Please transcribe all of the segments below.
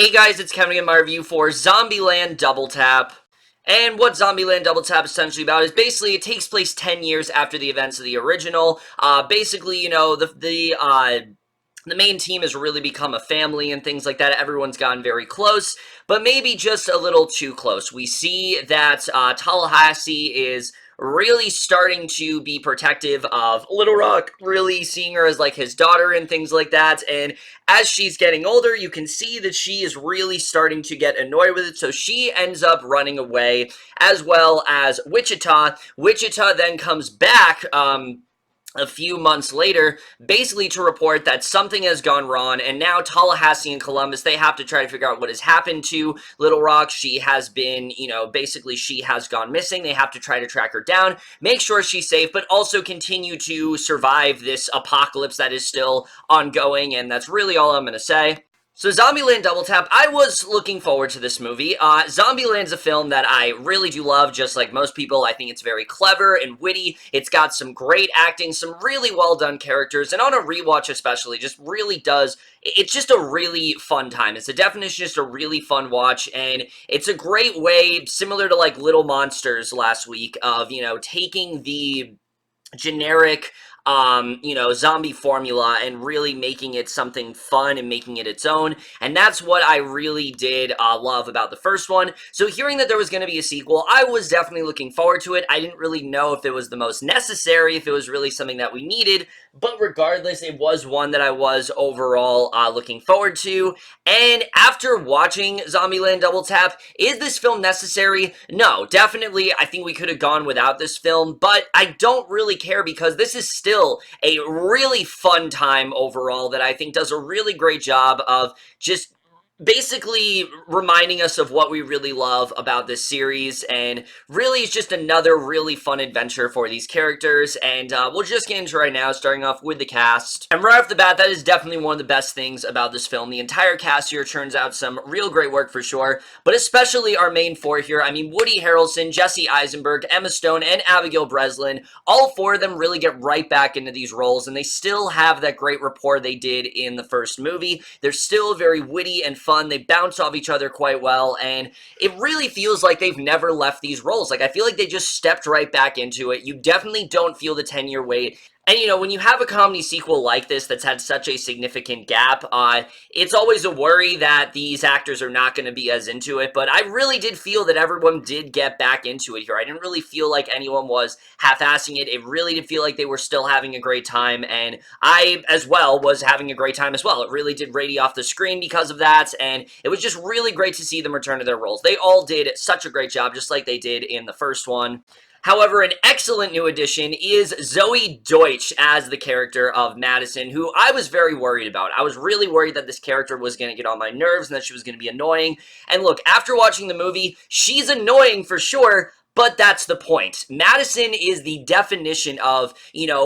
Hey guys, it's Kevin in my review for Zombieland Double Tap. And what Zombieland Double Tap is essentially about is basically it takes place 10 years after the events of the original. Basically, you know, the main team has really become a family and things like that. Everyone's gotten very close, but maybe just a little too close. We see that Tallahassee is really starting to be protective of Little Rock, really seeing her as like his daughter and things like that. And as she's getting older, you can see that she is really starting to get annoyed with it. So she ends up running away, as well as Wichita. Wichita then comes back, a few months later, basically to report that something has gone wrong, and now Tallahassee and Columbus, they have to try to figure out what has happened to Little Rock. She has been, basically she has gone missing. They have to try to track her down, make sure she's safe, but also continue to survive this apocalypse that is still ongoing, and that's really all I'm going to say. So Zombieland Double Tap, I was looking forward to this movie. Zombieland's a film that I really do love, just like most people. I think it's very clever and witty. It's got some great acting, some really well done characters, and on a rewatch especially, just really does, it's just a really fun time. It's a definition, just a really fun watch, and it's a great way, similar to like Little Monsters last week, of, taking the generic zombie formula and really making it something fun and making it its own. And that's what I really did love about the first one. So hearing that there was going to be a sequel, I was definitely looking forward to it. I didn't really know if it was the most necessary, if it was really something that we needed, but regardless, it was one that I was overall looking forward to. And after watching Zombieland Double Tap, is this film necessary? No, definitely. I think we could have gone without this film, but I don't really care because this is still a really fun time overall that I think does a really great job of just basically reminding us of what we really love about this series, and really it's just another really fun adventure for these characters. And we'll just get into it right now, starting off with the cast. And right off the bat, that is definitely one of the best things about this film. The entire cast here turns out some real great work for sure, but especially our main four here. I mean, Woody Harrelson, Jesse Eisenberg, Emma Stone, and Abigail Breslin, all four of them really get right back into these roles, and they still have that great rapport they did in the first movie. They're still very witty and fun. They bounce off each other quite well, and it really feels like they've never left these roles. Like, I feel like they just stepped right back into it. You definitely don't feel the 10-year wait. And, when you have a comedy sequel like this that's had such a significant gap, it's always a worry that these actors are not going to be as into it, but I really did feel that everyone did get back into it here. I didn't really feel like anyone was half-assing it. It really did feel like they were still having a great time, and I, as well, was having a great time as well. It really did radiate off the screen because of that, and it was just really great to see them return to their roles. They all did such a great job, just like they did in the first one. However, an excellent new addition is Zoey Deutch as the character of Madison, who I was very worried about. I was really worried that this character was going to get on my nerves and that she was going to be annoying. And look, after watching the movie, she's annoying for sure, but that's the point. Madison is the definition of,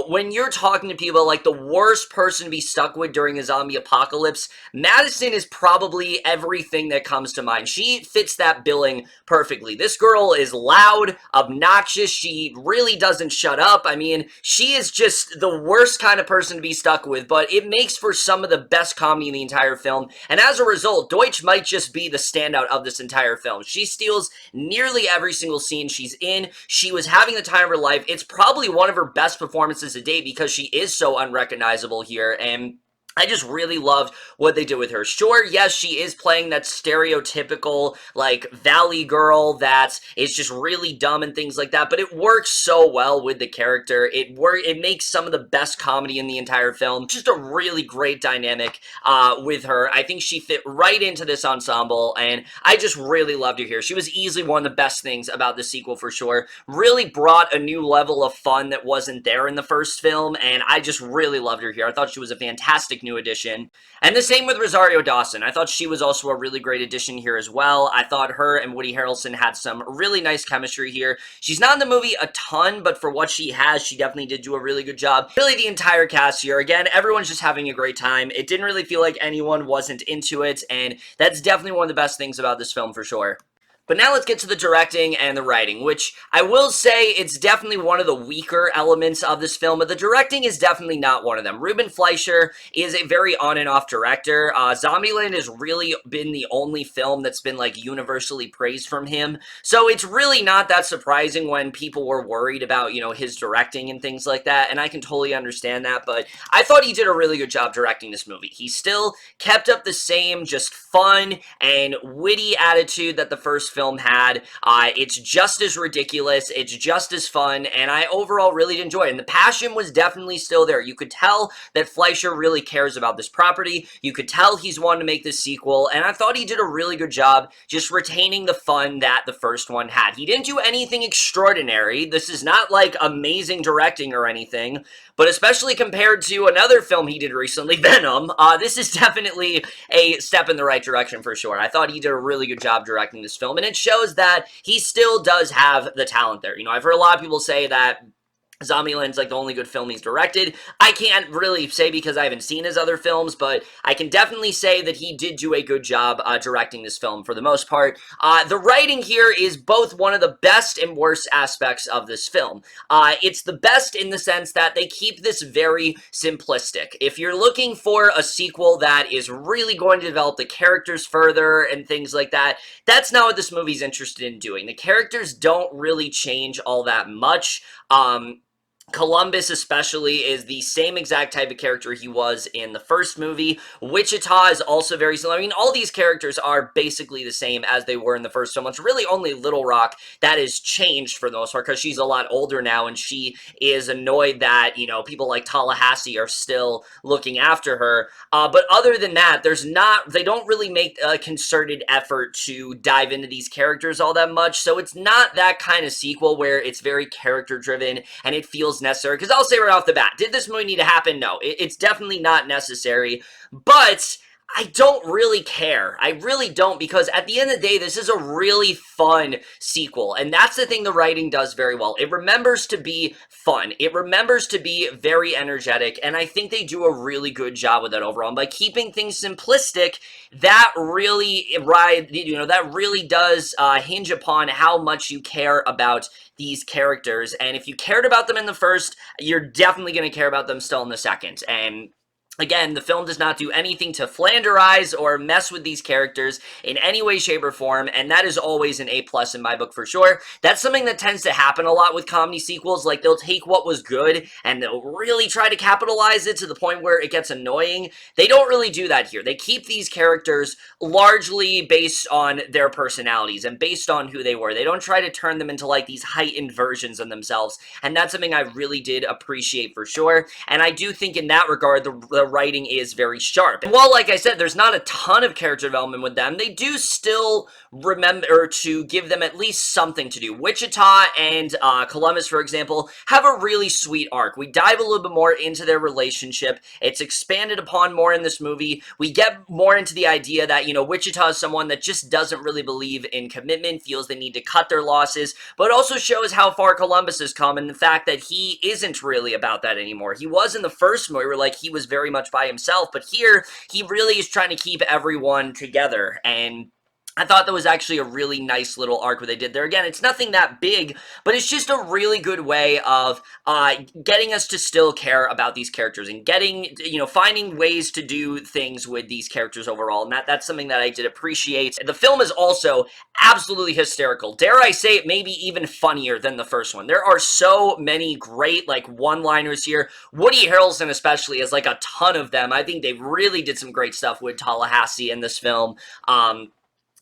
when you're talking to people like the worst person to be stuck with during a zombie apocalypse, Madison is probably everything that comes to mind. She fits that billing perfectly. This girl is loud, obnoxious, she really doesn't shut up. I mean, she is just the worst kind of person to be stuck with, but it makes for some of the best comedy in the entire film, and as a result, Deutch might just be the standout of this entire film. She steals nearly every single scene she's in. She was having the time of her life. It's probably one of her best performances to date because she is so unrecognizable here, and I just really loved what they did with her. Sure, yes, she is playing that stereotypical, like, valley girl that is just really dumb and things like that, but it works so well with the character. It makes some of the best comedy in the entire film. Just a really great dynamic with her. I think she fit right into this ensemble, and I just really loved her here. She was easily one of the best things about the sequel for sure. Really brought a new level of fun that wasn't there in the first film, and I just really loved her here. I thought she was a fantastic new addition. And the same with Rosario Dawson. I thought she was also a really great addition here as well. I thought her and Woody Harrelson had some really nice chemistry here. She's not in the movie a ton, but for what she has, she definitely did do a really good job. Really, the entire cast here, again, everyone's just having a great time. It didn't really feel like anyone wasn't into it, and that's definitely one of the best things about this film for sure. But now let's get to the directing and the writing, which I will say it's definitely one of the weaker elements of this film, but the directing is definitely not one of them. Ruben Fleischer is a very on and off director. Zombieland has really been the only film that's been like universally praised from him, so it's really not that surprising when people were worried about, his directing and things like that, and I can totally understand that, but I thought he did a really good job directing this movie. He still kept up the same just fun and witty attitude that the first film had. It's just as ridiculous, it's just as fun, and I overall really enjoyed it. And the passion was definitely still there. You could tell that Fleischer really cares about this property. You could tell he's wanted to make this sequel, and I thought he did a really good job just retaining the fun that the first one had. He didn't do anything extraordinary. This is not like amazing directing or anything, but especially compared to another film he did recently, Venom, this is definitely a step in the right direction for sure. I thought he did a really good job directing this film, and it shows that he still does have the talent there. I've heard a lot of people say that Zombieland's like the only good film he's directed. I can't really say because I haven't seen his other films, but I can definitely say that he did do a good job directing this film for the most part. The writing here is both one of the best and worst aspects of this film. It's the best in the sense that they keep this very simplistic. If you're looking for a sequel that is really going to develop the characters further and things like that, that's not what this movie's interested in doing. The characters don't really change all that much. Columbus especially is the same exact type of character he was in the first movie. Wichita is also very similar. I mean, all these characters are basically the same as they were in the first film. It's really only Little Rock that has changed for the most part because she's a lot older now and she is annoyed that, people like Tallahassee are still looking after her. But other than that, they don't really make a concerted effort to dive into these characters all that much. So it's not that kind of sequel where it's very character driven and it feels necessary, because I'll say right off the bat, did this movie need to happen? No, it's definitely not necessary, but I don't really care. I really don't, because at the end of the day, this is a really fun sequel, and that's the thing the writing does very well. It remembers to be fun. It remembers to be very energetic, and I think they do a really good job with that overall. And by keeping things simplistic, that really does hinge upon how much you care about these characters, and if you cared about them in the first, you're definitely going to care about them still in the second. And again, the film does not do anything to flanderize or mess with these characters in any way, shape, or form, and that is always an A+ in my book for sure. That's something that tends to happen a lot with comedy sequels. Like, they'll take what was good and they'll really try to capitalize it to the point where it gets annoying. They don't really do that here. They keep these characters largely based on their personalities and based on who they were. They don't try to turn them into like these heightened versions of themselves, and that's something I really did appreciate for sure. And I do think in that regard, the writing is very sharp. And while, like I said, there's not a ton of character development with them, they do still remember to give them at least something to do. Wichita and Columbus, for example, have a really sweet arc. We dive a little bit more into their relationship. It's expanded upon more in this movie. We get more into the idea that, Wichita is someone that just doesn't really believe in commitment, feels they need to cut their losses, but also shows how far Columbus has come and the fact that he isn't really about that anymore. He was in the first movie where, like, he was very much by himself, but here, he really is trying to keep everyone together, and I thought that was actually a really nice little arc what they did there. Again, it's nothing that big, but it's just a really good way of getting us to still care about these characters and finding ways to do things with these characters overall, and that's something that I did appreciate. The film is also absolutely hysterical. Dare I say it, maybe even funnier than the first one. There are so many great, like, one-liners here. Woody Harrelson especially has, like, a ton of them. I think they really did some great stuff with Tallahassee in this film.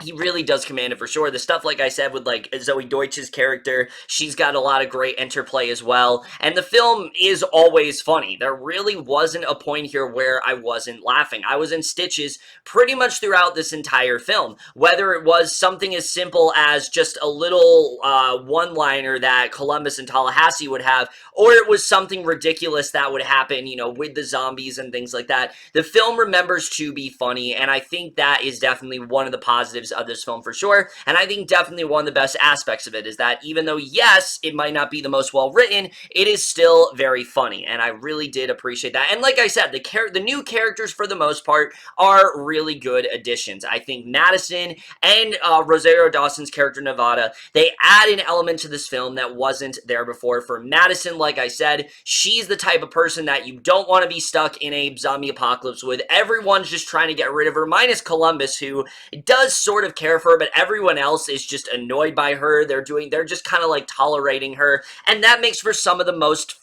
He really does command it for sure. The stuff, like I said, with like Zoey Deutch's character, she's got a lot of great interplay as well. And the film is always funny. There really wasn't a point here where I wasn't laughing. I was in stitches pretty much throughout this entire film. Whether it was something as simple as just a little one-liner that Columbus and Tallahassee would have, or it was something ridiculous that would happen, with the zombies and things like that. The film remembers to be funny, and I think that is definitely one of the positives pieces of this film for sure, and I think definitely one of the best aspects of it is that even though, yes, it might not be the most well-written, it is still very funny, and I really did appreciate that. And like I said, the new characters, for the most part, are really good additions. I think Madison and Rosario Dawson's character, Nevada, they add an element to this film that wasn't there before. For Madison, like I said, she's the type of person that you don't want to be stuck in a zombie apocalypse with. Everyone's just trying to get rid of her, minus Columbus, who does sort of care for her, but everyone else is just annoyed by her. They're just kind of like tolerating her, and that makes for some of the most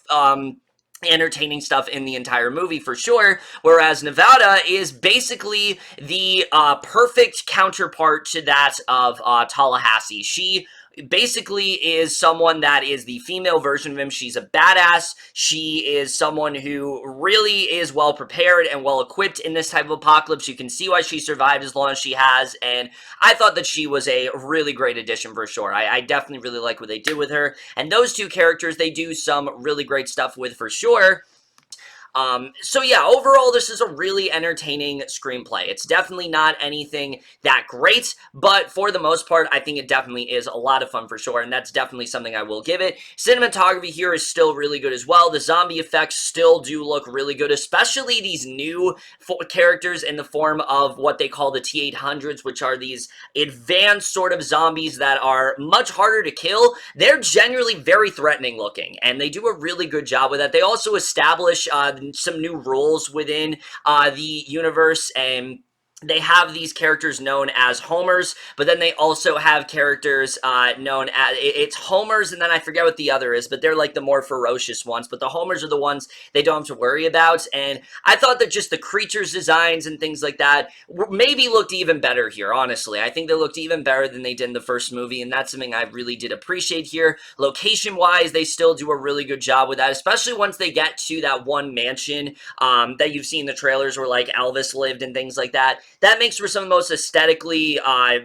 entertaining stuff in the entire movie for sure, whereas Nevada is basically the perfect counterpart to that of Tallahassee. She basically is someone that is the female version of him. She's a badass. She is someone who really is well prepared and well equipped in this type of apocalypse. You can see why she survived as long as she has, and I thought that she was a really great addition for sure. I definitely really like what they did with her, and those two characters they do some really great stuff with for sure. So yeah, overall, this is a really entertaining screenplay. It's definitely not anything that great, but for the most part, I think it definitely is a lot of fun for sure, and that's definitely something I will give it. Cinematography here is still really good as well. The zombie effects still do look really good, especially these new characters in the form of what they call the T-800s, which are these advanced sort of zombies that are much harder to kill. They're generally very threatening looking, and they do a really good job with that. They also establish some new rules within the universe, and they have these characters known as homers, but then they also have characters known as, it's homers, and then I forget what the other is, but they're like the more ferocious ones, but the homers are the ones they don't have to worry about, and I thought that just the creatures' designs and things like that maybe looked even better here, honestly. I think they looked even better than they did in the first movie, and that's something I really did appreciate here. Location-wise, they still do a really good job with that, especially once they get to that one mansion that you've seen in the trailers where, like, Elvis lived and things like that. That makes for some of the most aesthetically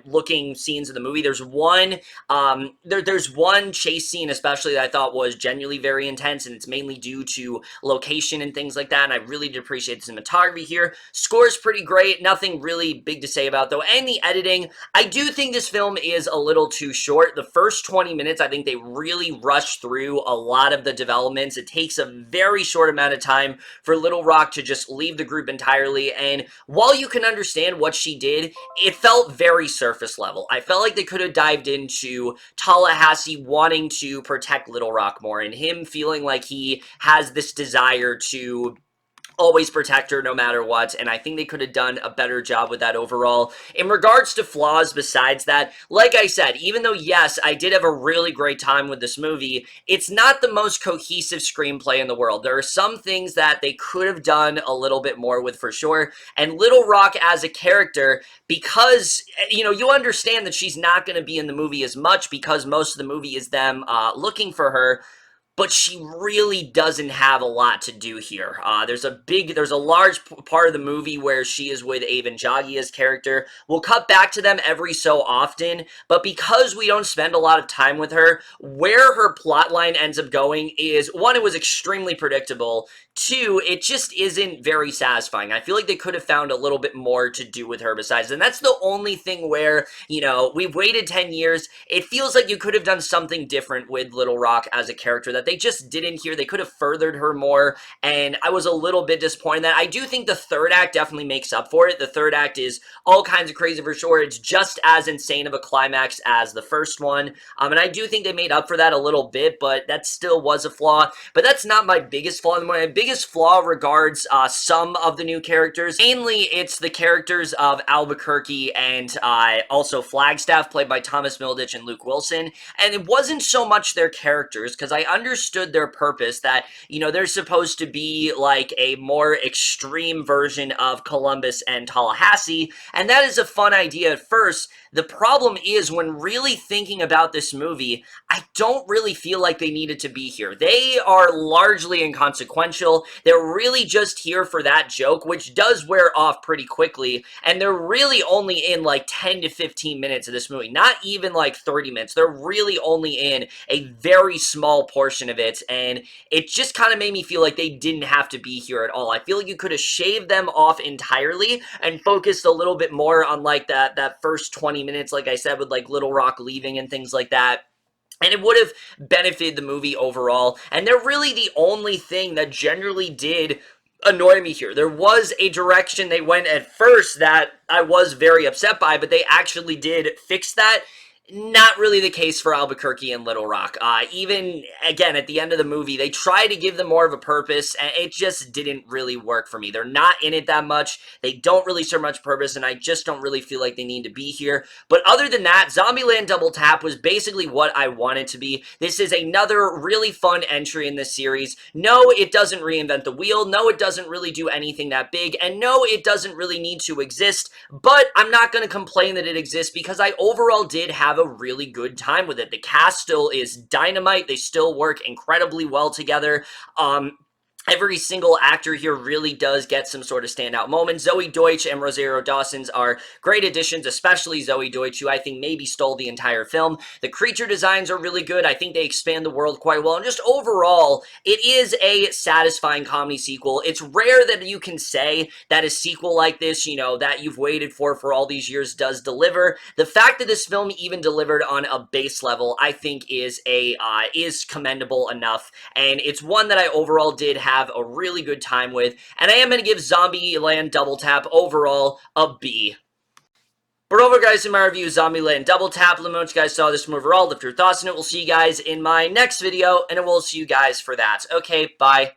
looking scenes of the movie. There's one there's one chase scene especially that I thought was genuinely very intense, and it's mainly due to location and things like that, and I really did appreciate the cinematography here. Score's pretty great, nothing really big to say about though, and the editing. I do think this film is a little too short. The first 20 minutes, I think they really rush through a lot of the developments. It takes a very short amount of time for Little Rock to just leave the group entirely, and while you can understand what she did, it felt very surface level. I felt like they could have dived into Tallahassee wanting to protect Little Rock more, and him feeling like he has this desire to always protect her no matter what, and I think they could have done a better job with that overall. In regards to flaws besides that, like I said, even though, yes, I did have a really great time with this movie, it's not the most cohesive screenplay in the world. There are some things that they could have done a little bit more with for sure, and Little Rock as a character, because, you know, you understand that she's not going to be in the movie as much because most of the movie is them looking for her, but she really doesn't have a lot to do here. There's a large part of the movie where she is with Avan Jogia's character. We'll cut back to them every so often, but because we don't spend a lot of time with her, where her plotline ends up going is, one, it was extremely predictable. Two, it just isn't very satisfying. I feel like they could have found a little bit more to do with her besides, and that's the only thing where, you know, we've waited 10 years. It feels like you could have done something different with Little Rock as a character that they just didn't here. They could have furthered her more, and I was a little bit disappointed that. I do think the third act definitely makes up for it. The third act is all kinds of crazy for sure. It's just as insane of a climax as the first one, and I do think they made up for that a little bit, but that still was a flaw. But that's not my biggest flaw. My biggest flaw regards some of the new characters. Mainly, it's the characters of Albuquerque and also Flagstaff, played by Thomas Middleditch and Luke Wilson, and it wasn't so much their characters, because I understood their purpose, that, you know, they're supposed to be like a more extreme version of Columbus and Tallahassee, and that is a fun idea at first. The problem is, when really thinking about this movie, I don't really feel like they needed to be here. They are largely inconsequential. They're really just here for that joke, which does wear off pretty quickly, and they're really only in like 10 to 15 minutes of this movie, not even like 30 minutes. They're really only in a very small portion direction of it, and it just kind of made me feel like they didn't have to be here at all. I feel like you could have shaved them off entirely and focused a little bit more on like that first 20 minutes, like I said, with like Little Rock leaving and things like that. And it would have benefited the movie overall. And they're really the only thing that generally did annoy me here. There was a direction they went at first that I was very upset by, but they actually did fix that. Not really the case for Albuquerque and Little Rock. Even, again, at the end of the movie, they try to give them more of a purpose, and it just didn't really work for me. They're not in it that much. They don't really serve much purpose, and I just don't really feel like they need to be here. But other than that, Zombieland Double Tap was basically what I wanted to be. This is another really fun entry in this series. No, it doesn't reinvent the wheel. No, it doesn't really do anything that big. And no, it doesn't really need to exist. But I'm not going to complain that it exists because I overall did have a really good time with it. The cast still is dynamite. They still work incredibly well together. Every single actor here really does get some sort of standout moments. Zoey Deutch and Rosario Dawson's are great additions, especially Zoey Deutch, who I think maybe stole the entire film. The creature designs are really good. I think they expand the world quite well. And just overall, it is a satisfying comedy sequel. It's rare that you can say that a sequel like this, you know, that you've waited for all these years does deliver. The fact that this film even delivered on a base level, I think is commendable enough. And it's one that I overall did have a really good time with, and I am going to give Zombieland Double Tap overall a B. But over, guys, in my review of Zombieland Double Tap, let me know what you guys saw this movie overall, lift your thoughts on it. We'll see you guys in my next video, and I will see you guys for that. Okay, bye.